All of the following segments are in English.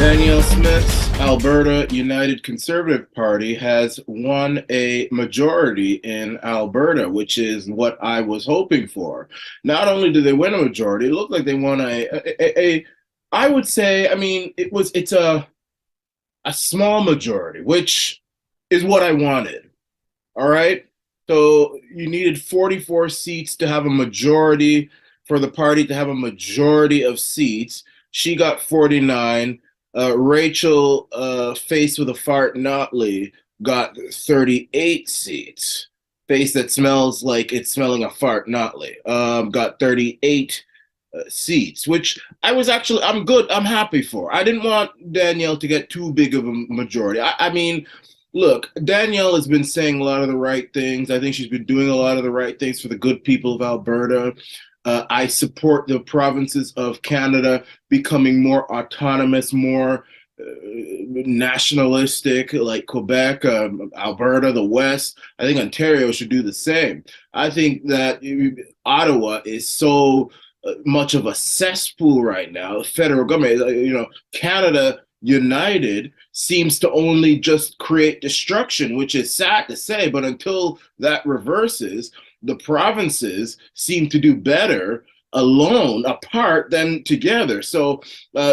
Danielle Smith's Alberta United Conservative Party has won a majority in Alberta, which is what I was hoping for. Not only did they win a majority, it looked like they won I would say, I mean, it's a small majority, which is what I wanted. All right. So you needed 44 seats to have a majority for the party to have a majority of seats. She got 49. Rachel, Face with a Fart Notley, got 38 seats. Face that smells like it's smelling a fart Notley, got 38 seats, which I'm good. I'm happy for. I didn't want Danielle to get too big of a majority. I mean, look, Danielle has been saying a lot of the right things. I think she's been doing a lot of the right things for the good people of Alberta. I support the provinces of Canada becoming more autonomous, more nationalistic, like Quebec, Alberta, the West. I think Ontario should do the same. I think that Ottawa is so much of a cesspool right now. The federal government, Canada United seems to only just create destruction, which is sad to say, but until that reverses, the provinces seem to do better alone, apart, than together. So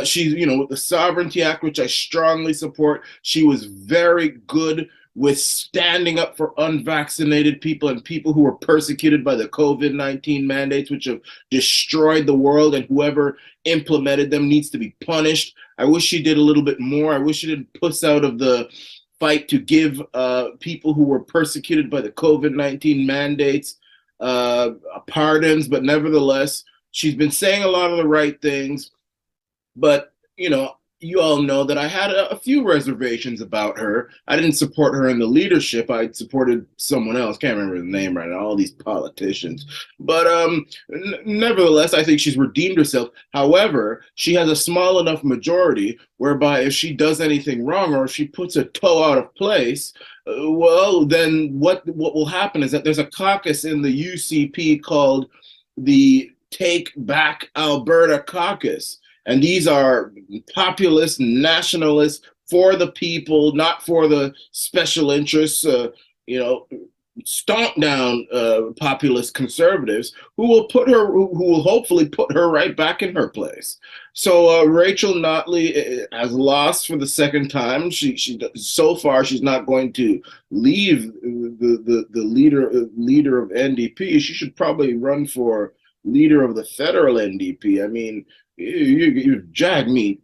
she's, with the Sovereignty Act, which I strongly support, she was very good with standing up for unvaccinated people and people who were persecuted by the COVID-19 mandates, which have destroyed the world, and whoever implemented them needs to be punished. I wish she did a little bit more. I wish she didn't puss out of the fight to give people who were persecuted by the COVID-19 mandates pardons, but nevertheless, she's been saying a lot of the right things. But, you all know that I had a few reservations about her. I didn't support her in the leadership. I supported someone else. Can't remember the name right now, all these politicians. But nevertheless, I think she's redeemed herself. However, she has a small enough majority whereby if she does anything wrong or if she puts a toe out of place, well, then what will happen is that there's a caucus in the UCP called the Take Back Alberta Caucus. And these are populist, nationalists, for the people, not for the special interests, stomp down populist conservatives who will hopefully put her right back in her place. So Rachel Notley has lost for the second time. She so far she's not going to leave the leader of NDP. She should probably run for leader of the federal NDP. I mean, you Jagmeet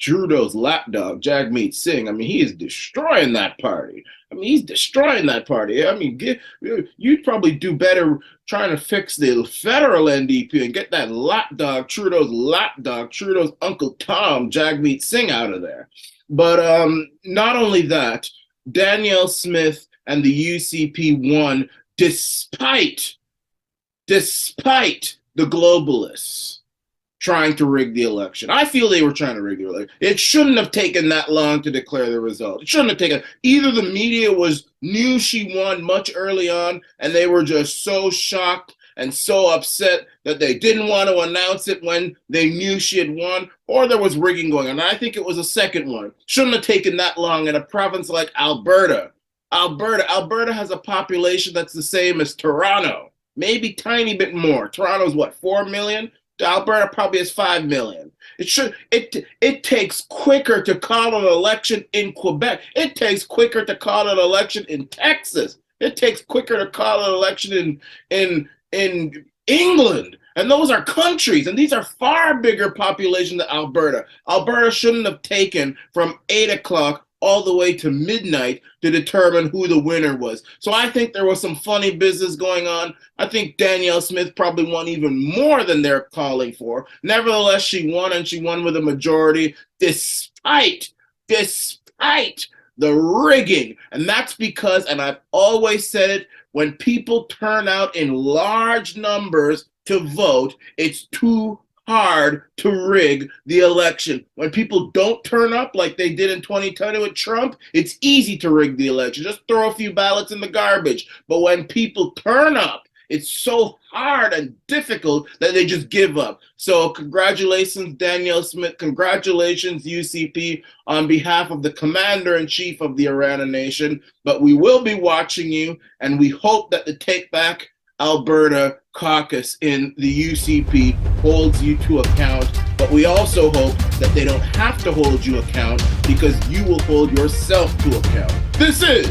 Trudeau's lapdog, Jagmeet Singh. I mean, he is destroying that party. I mean, he's destroying that party. I mean, you'd probably do better trying to fix the federal NDP and get that lapdog, Trudeau's Uncle Tom, Jagmeet Singh, out of there. But not only that, Danielle Smith and the UCP won despite the globalists trying to rig the election. I feel they were trying to rig the election. It shouldn't have taken that long to declare the result. It shouldn't have taken. Either the media knew she won much early on, and they were just so shocked and so upset that they didn't want to announce it when they knew she had won, or there was rigging going on. And I think it was a second one. Shouldn't have taken that long in a province like Alberta. Alberta has a population that's the same as Toronto, maybe tiny bit more. Toronto's what, 4 million? Alberta probably has 5 million. It takes quicker to call an election in Quebec. It takes quicker to call an election in Texas. It takes quicker to call an election in England. And those are countries, and these are far bigger populations than Alberta. Alberta shouldn't have taken from 8 o'clock all the way to midnight to determine who the winner was. So I think there was some funny business going on. I think Danielle Smith probably won even more than they're calling for. Nevertheless, she won, and she won with a majority despite the rigging. And that's because, and I've always said it, when people turn out in large numbers to vote, it's too hard to rig the election. When people don't turn up like they did in 2020 with Trump, it's easy to rig the election. Just throw a few ballots in the garbage. But when people turn up It's so hard and difficult that they just give up. So congratulations, Danielle Smith. Congratulations, UCP, on behalf of the Commander-in-Chief of the Arana Nation. But we will be watching you, and we hope that the Take Back Alberta caucus in the UCP holds you to account, but we also hope that they don't have to hold you account because you will hold yourself to account. This is